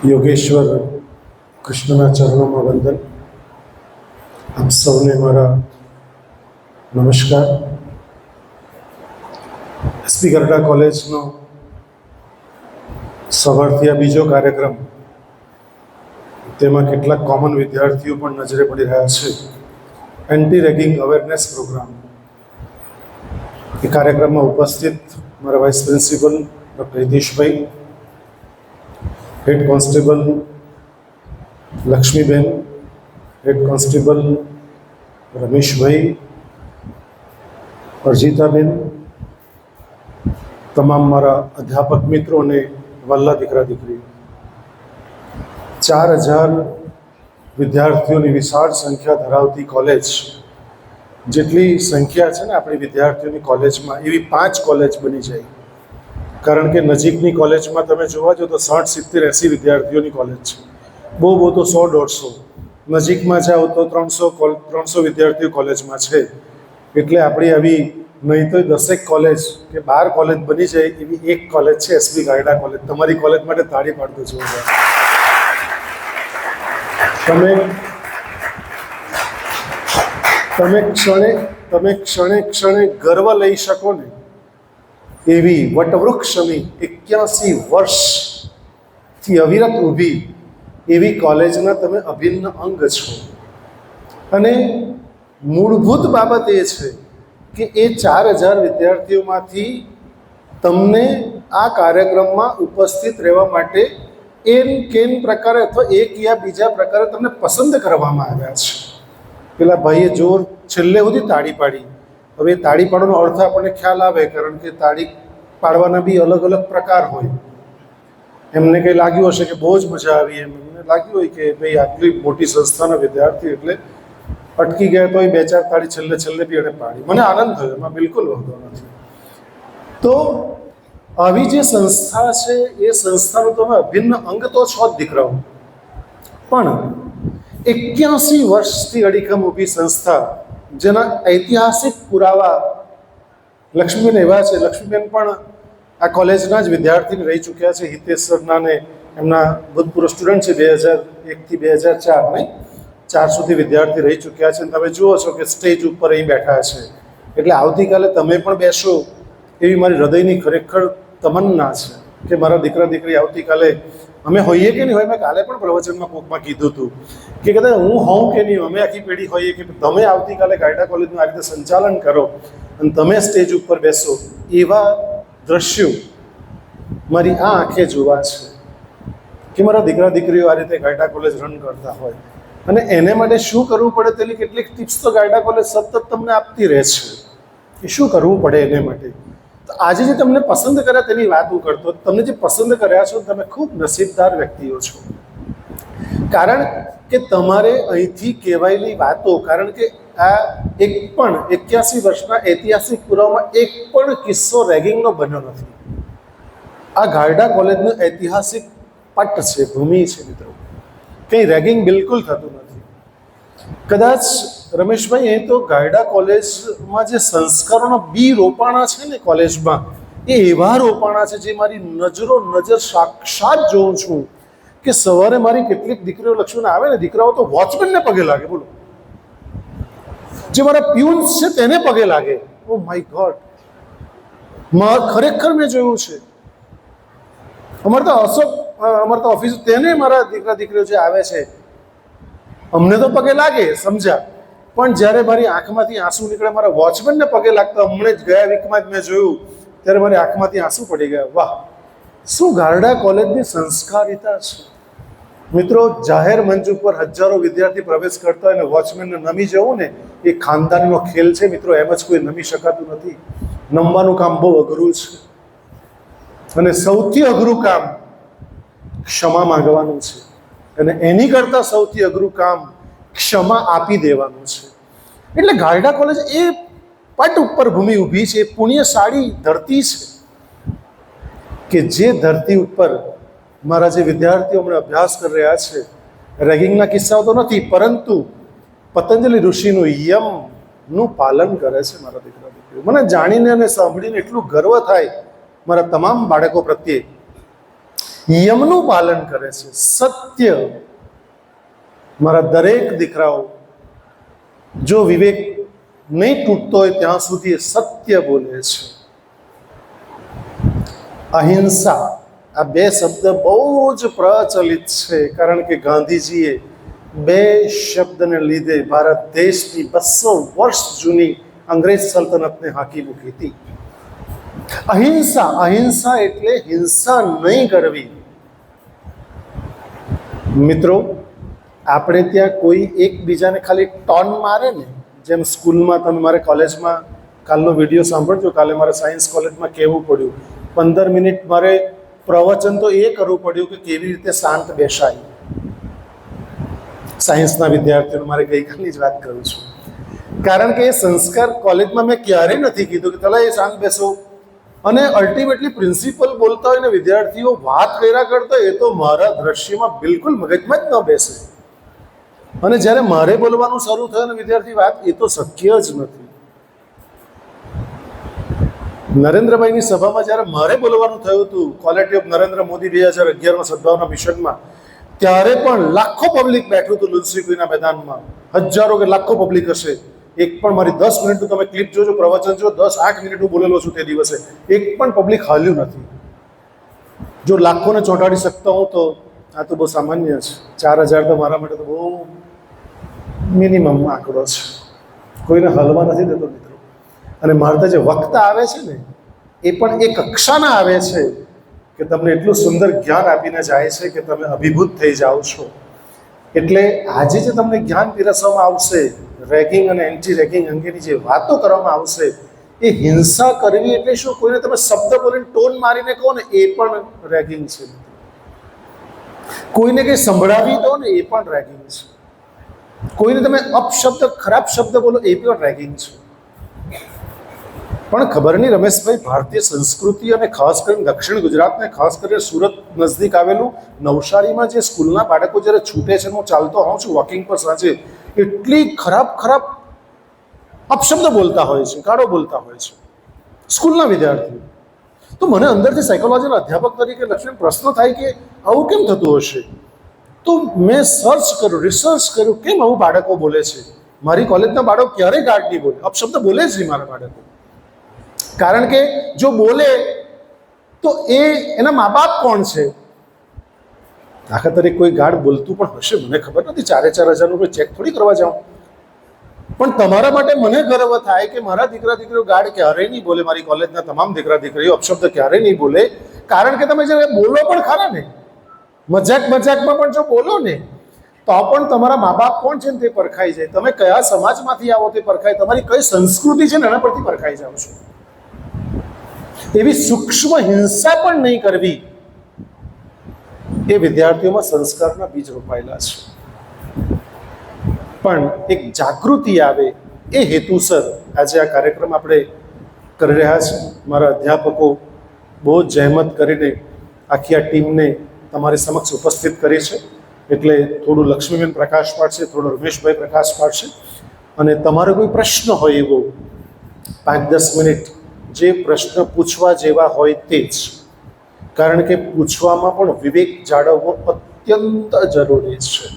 યોગેશ્વર કૃષ્ણના ચરણોમાં વંદન. આપ સૌને મારા નમસ્કાર. એસપી ગરડા કોલેજનો સવારથી આ બીજો કાર્યક્રમ, તેમાં કેટલાક કોમન વિદ્યાર્થીઓ પણ નજરે પડી રહ્યા છે. Anti ragging awareness programme. એ કાર્યક્રમમાં ઉપસ્થિત મારા vice principal doctor Hiteshbhai, head constable Laxmiben, head constable Rameshbhai, Arjitaben, તમામ મારા અધ્યાપક મિત્રો અને વલ્લા દીકરા દીકરી, 4000 વિદ્યાર્થીઓની વિશાળ સંખ્યા ધરાવતી કોલેજ. જેટલી સંખ્યા છે ને આપણી વિદ્યાર્થીઓની કોલેજમાં, એવી 5 કોલેજ બની જાય. કારણ કે નજીકની કોલેજમાં તમે જોવા જાઓ તો 60, 70, 80 વિદ્યાર્થીઓની કોલેજ છે. બહુ બહુ તો 100, 150. નજીકમાં જાઓ તો 300 વિદ્યાર્થીઓ કોલેજમાં છે. એટલે આપણી આવી નહીં તો 10 કોલેજ કે 12 કોલેજ બની જાય એવી એક કોલેજ છે એસપી ગરડા કોલેજ. તમારી કોલેજ માટે તાળી પાડતો છું. તમે ક્ષણે ગર્વ લઈ શકો ને એવી વટવૃક્ષની 81 વર્ષથી અવિરત ઊભી એવી કોલેજના તમે અભિન્ન અંગ છો. અને મૂળભૂત બાબત એ છે કે એ 4000 વિદ્યાર્થીઓમાંથી તમને આ કાર્યક્રમમાં ઉપસ્થિત રહેવા માટે કેન પ્રકારે અથવા એક યા બીજા પ્રકારે તમને પસંદ કરવામાં આવ્યા છે. પેલા ભાઈએ જોર છેલ્લે સુધી તાળી પાડી. હવે તાળી પાડવાનો અર્થ આપણને ખ્યાલ આવે, કારણ કે તાળી પાડવાના બી અલગ અલગ પ્રકાર હોય. એમને કંઈ લાગ્યું હશે કે બહુ જ મજા આવી, એમને લાગ્યું હોય કે ભાઈ આટલી મોટી સંસ્થાના વિદ્યાર્થી એટલે અટકી ગયા, તો એ 2-4 તાળી છેલ્લે બી એને પાડી. મને આનંદ થયો, એમાં બિલકુલ વાંધો નથી. તો આવી જે સંસ્થા છે એ સંસ્થાનો તમે અભિન્ન અંગ તો છો જ દીકરાઓ, પણ 81 વર્ષથી અડીખમ ઊભી સંસ્થા, જેના ઐતિહાસિક પુરાવા લક્ષ્મીબેન એવા છે. લક્ષ્મીબેન પણ આ કોલેજના જ વિદ્યાર્થીને રહી ચૂક્યા છે. હિતેશ સરના ને એમના ભૂતપૂર્વ સ્ટુડન્ટ છે. 2001થી 2004 નહીં, 4 સુધી વિદ્યાર્થી રહી ચૂક્યા છે. તમે જુઓ છો કે સ્ટેજ ઉપર અહીં બેઠા છે. એટલે આવતીકાલે તમે પણ બેસો એવી મારી હૃદયની ખરેખર તમન્ના છે કે મારા દીકરા દીકરી આવતીકાલે, અમે હોઈએ કે નહીં હોય, મેં કાલે પણ પ્રવચનમાં કોકમાં કીધું હતું કે કદાચ હું હોઉં કે નહીં, અમે આખી પેઢી હોઈએ કે તમે આવતીકાલે ગરડા કોલેજનું આ રીતે સંચાલન કરો અને તમે સ્ટેજ ઉપર બેસો. એવા દ્રશ્યો મારી આ આંખે જોવા છે કે મારા દીકરા દીકરીઓ આ રીતે ગરડા કોલેજ રન કરતા હોય. અને એને માટે શું કરવું પડે તેની કેટલીક ટિપ્સ તો ગરડા કોલેજ સતત તમને આપતી રહે છે કે શું કરવું પડે એને માટે. તો આજે જે તમને પસંદ કર્યા તેની વાત હું કરતો. તમને જે પસંદ કર્યા છો તમે ખૂબ નસીબદાર વ્યક્તિઓ છો. કારણ કે તમારે અહીંથી કહેવાયેલી વાતો, કારણ કે આ એક પણ 81 વર્ષના ઐતિહાસિક પુરાવામાં એક પણ કિસ્સો રેગિંગનો બન્યો નથી. આ ગરડા કોલેજનો ઐતિહાસિક પટ છે, ભૂમિ છે મિત્રો. કંઈ રેગિંગ બિલકુલ થતું નથી. કદાચ રમેશભાઈ, અહીં તો ગરડા કોલેજમાં જે સંસ્કારોના બી રોપાણા છે ને કોલેજમાં, એ એવા રોપાણા છે જે મારી નજર સાક્ષાત જોઉં છું કે સવારે મારી કેટલીક દીકરીઓ લક્ષ્મીને આવે ને, દીકરાઓ તો વોચમેનને પગે લાગે. બોલો, જે મારા પ્યુન્સ છે તેને પગે લાગે. ઓ માય ગોડ, ખરેખર મેં જોયું છે. અમારે તો ઓફિસ તેને મારા દીકરા દીકરીઓ જે આવે છે અમને તો પગે લાગે, સમજ્યા. પણ જ્યારે મારી આંખમાંથી આંસુ નીકળે, મારા વોચમેનને પગે લાગતા હમણાં જ ગયા વીકમાં જ મેં જોયું, ત્યારે મારી આંખમાંથી આંસુ પડી ગયા. વાહ, શું ગરડા કોલેજની સંસ્કારિતા છે મિત્રો. જાહેર મંચ ઉપર હજારો વિદ્યાર્થી પ્રવેશ કરતા હોય અને વોચમેનને નમી જવું ને, એ ખાનદાનનો ખેલ છે મિત્રો. એમ જ કોઈ નમી શકાતું નથી. નમવાનું કામ બહુ અઘરું છે. અને સૌથી અઘરું કામ ક્ષમા માંગવાનું છે. અને એની કરતાં સૌથી અઘરું કામ ક્ષમા આપી દેવાનું છે. એટલે ગરડા કોલેજ એ પટ ઉપર ભૂમિ ઊભી છે, પુણ્યશાળી ધરતી છે કે જે ધરતી ઉપર મારા જે વિદ્યાર્થીઓ હમણાં અભ્યાસ કરી રહ્યા છે, રેગિંગના કિસ્સાઓ તો નથી, પરંતુ પતંજલિ ઋષિનું યમનું પાલન કરે છે મારા દીકરા દીકરીઓ. મને જાણીને અને સાંભળીને એટલું ગર્વ થાય મારા તમામ બાળકો પ્રત્યે. યમનું પાલન કરે છે, સત્ય. મારા દરેક દીકરાઓ જો વિવેક નહીં તૂટતો હોય ત્યાં સુધી એ સત્ય બોલે છે. અહિંસા, આ બે શબ્દ બહુ જ પ્રચલિત છે, કારણ કે ગાંધીજીએ બે શબ્દને લીધે ભારત દેશની 200 વર્ષ જૂની અંગ્રેજ સલ્તનતને હાંકી મૂકી હતી. અહિંસા, અહિંસા એટલે હિંસા નહીં કરવી. મિત્રો, આપણે ત્યાં કોઈ એકબીજાને ખાલી ટોન મારે ને, જેમ સ્કૂલમાં તમે મારે કોલેજમાં કાલનો વિડીયો સાંભળજો, કાલે મારે સાયન્સ કોલેજમાં કહેવું પડ્યું 15 મિનિટ મારે પ્રવચન તો એ કરવું પડ્યું કે કેવી રીતે શાંત બેસાય. સાયન્સના વિદ્યાર્થીઓને મારે ગઈકાલની જ વાત કરું છું, કારણ કે એ સંસ્કાર કોલેજમાં મેં ક્યારેય નથી કીધું કે ચલો એ શાંત બેસો. અને અલ્ટિમેટલી પ્રિન્સિપલ બોલતા હોય ને વિદ્યાર્થીઓ વાત કર્યા કરતા હોય, એ તો મારા દ્રશ્યમાં બિલકુલ મગજમાં જ ન બેસે. અને જ્યારે મારે બોલવાનું શરૂ થયું ને વિદ્યાર્થી વાત, એ તો શક્ય જ નથી. નરેન્દ્રભાઈની સભામાં જ્યારે મારે બોલવાનું થયું હતું ક્વોલિટી ઓફ નરેન્દ્ર મોદી 2011માં સદભાવના મિશનમાં, ત્યારે પણ લાખો પબ્લિક બેઠું હતું લુન્સી કુઈના મેદાનમાં. હજારો કે લાખો પબ્લિક હશે. એક પણ મારી 10 મિનિટનું તમે ક્લિપ જોજો, પ્રવચન જો 10-8 મિનિટ હું બોલેલો છું તે દિવસે, એક પણ પબ્લિક હાલ્યું નથી. જો લાખોને ચોંટાડી શકતો હું તો આ તો બહુ સામાન્ય છે. 4000 તો મારા માટે તો બહુ મિનિમમ આંકડો છે, કોઈને હલવા નથી દેતો મિત્રો. અને મારા જે વક્તા આવે છે ને, એ પણ એ કક્ષાના આવે છે કે તમને એટલું સુંદર જ્ઞાન આપીને જાય છે કે તમે અભિભૂત થઈ જાઓ છો. એટલે આજે જે તમને જ્ઞાન પીરસવામાં આવશે, રેગિંગ અને એન્ટી રેગિંગ અંગેની જે વાતો કરવામાં આવશે, એ હિંસા કરવી એટલે શું? કોઈને તમે શબ્દ બોલીને ટોન મારીને કહો ને, એ પણ રેગિંગ છે. કોઈને કંઈ સંભળાવી દો ને, એ પણ રેગિંગ છે. કોઈને તમે અપશબ્દ, ખરાબ શબ્દ બોલો, એ પણ રેગિંગ છે. પણ ખબર નહીં રમેશભાઈ, ભારતીય સંસ્કૃતિ અને ખાસ કરીને દક્ષિણ ગુજરાતને, ખાસ કરીને સુરત નજીક આવેલું નવસારીમાં જે સ્કૂલના બાળકો જ્યારે છૂટે છે, હું ચાલતો હોઉં છું વોકિંગ પર સાંજે, એટલી ખરાબ ખરાબ અપશબ્દ બોલતા હોય છે, ગાળો બોલતા હોય છે સ્કૂલના વિદ્યાર્થીઓ. તો મને અંદરથી સાયકોલોજીના અધ્યાપક તરીકે લક્ષ્મી પ્રશ્ન થાય કે આવું કેમ થતું હશે? તો મેં સર્ચ કર્યું, રિસર્ચ કર્યું, કેમ આવું બાળકો બોલે છે. મારી કોલેજના બાળકો ક્યારેય ગાળ નહીં બોલે, અપશબ્દ બોલે જ નહીં મારા બાળકો. કારણ કે જો બોલે તો એના મા બાપ કોણ છે? દાખલા તરીકે કોઈ ગાઢ બોલતું પણ હશે, મને ખબર નથી, 4,000 કોઈ ચેક થોડી કરવા જાઉં. પણ તમારા માટે મને ગર્વ થાય કે મારા દીકરા દીકરીઓ ગાઢ ક્યારેય નહીં બોલે. મારી કોલેજના તમામ દીકરા દીકરીઓ અપશબ્દ ક્યારેય નહીં બોલે. કારણ કે તમે જ્યારે બોલો પણ ખરા ને, મજાકમાં પણ જો બોલો ને, તો પણ તમારા મા બાપ કોણ છે ને તે પરખાઈ જાય. તમે કયા સમાજમાંથી આવો તે પરખાય, તમારી કઈ સંસ્કૃતિ છે ને એના પરથી પરખાઈ જાઓ છો. એવી સૂક્ષ્મ હિંસા પણ નહીં કરવી, એ વિદ્યાર્થીઓમાં સંસ્કારના બીજ રોપાયેલા છે. પણ એક જાગૃતિ આવે એ હેતુસર આજે આ કાર્યક્રમ આપણે કરી રહ્યા છીએ. મારા અધ્યાપકો બહુ જ જહેમત કરીને આખી આ ટીમને તમારી સમક્ષ ઉપસ્થિત કરી છે. એટલે થોડું લક્ષ્મીબેન પ્રકાશ પાડશે, થોડું રમેશભાઈ પ્રકાશ પાડશે. અને તમારો કોઈ પ્રશ્ન હોય એવો 5-10 મિનિટ જે પ્રશ્ન પૂછવા જેવા હોય તે જ, કારણ કે પૂછવામાં પણ વિવેક જાળવવો અત્યંત જરૂરી છે.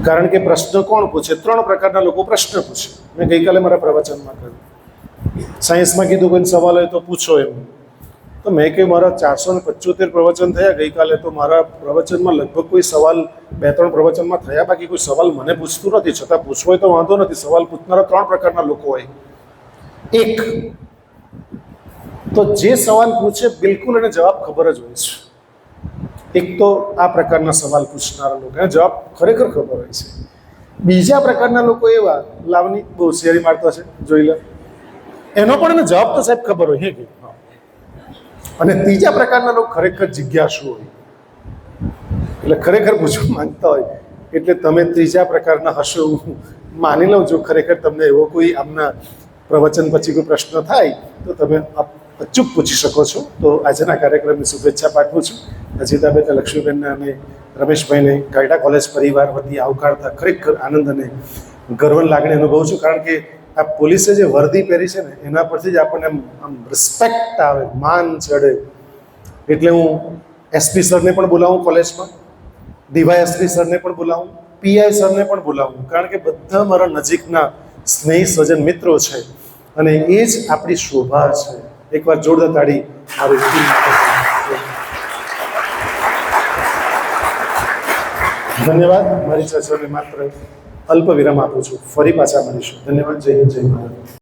કારણ કે પ્રશ્ન કોણ પૂછે? 3 પ્રકારના લોકો પ્રશ્ન પૂછે. મેં ગઈકાલે મારા પ્રવચનમાં કહ્યું, સાયન્સમાં કીધું કોઈ સવાલ હોય તો પૂછો એમ. તો મેં કહ્યું મારા 475 પ્રવચન થયા ગઈકાલે, તો મારા પ્રવચનમાં લગભગ કોઈ સવાલ 2-3 પ્રવચનમાં થયા, બાકી કોઈ સવાલ મને પૂછતું નથી. છતાં પૂછવો હોય તો વાંધો નથી. સવાલ પૂછનારા 3 પ્રકારના લોકો હોય. એક તો જે સવાલ પૂછે બિલકુલ એને જવાબ ખબર જ હોય છે. એક તો આ પ્રકારના સવાલ પૂછનારા લોકો, એને જવાબ ખરેખર ખબર હોય છે. બીજા પ્રકારના લોકો એવા, લાવની બહુ શેરી મારતો છે, જોઈ લે, એનો પણ એને જવાબ તો સાહેબ ખબર હોય કે. અને ત્રીજા પ્રકારના લોકો ખરેખર જિજ્ઞાસુ હોય, એટલે ખરેખર પૂછવા માંગતા હોય. એટલે તમે ત્રીજા પ્રકારના હશો, હું માની લઉં. જો ખરેખર તમને એવો કોઈ આમના પ્રવચન પછી કોઈ પ્રશ્ન થાય તો તમે અચૂક પૂછી શકો છો. તો આજના કાર્યક્રમની શુભેચ્છા પાઠવું છું. અજીતાબેન, લક્ષ્મીબેનને અને રમેશભાઈને ગાયડા કોલેજ પરિવાર વતી આવકારતા ખરેખર આનંદ અને ગર્વની લાગણી અનુભવું છું. કારણ કે આ પોલીસે જે વર્દી પહેરી છે ને, એના પરથી જ આપણને આમ રિસ્પેક્ટ આવે, માન ચડે. એટલે હું એસપી સરને પણ બોલાવું કોલેજમાં, ડીવાયએસપી સરને પણ બોલાવું, પીઆઈ સરને પણ બોલાવું, કારણ કે બધા મારા નજીકના સ્નેહી સ્વજન મિત્રો છે અને એ જ આપણી શોભા છે. એકવાર જોરદાર તાળી મારી ટીમ માટે. ધન્યવાદ. મારી ચર્ચાને માત્ર અલ્પ વિરામ આપું છું. ફરી પાછા મળીશું. ધન્યવાદ. જય હિન્દ, જય ભારત.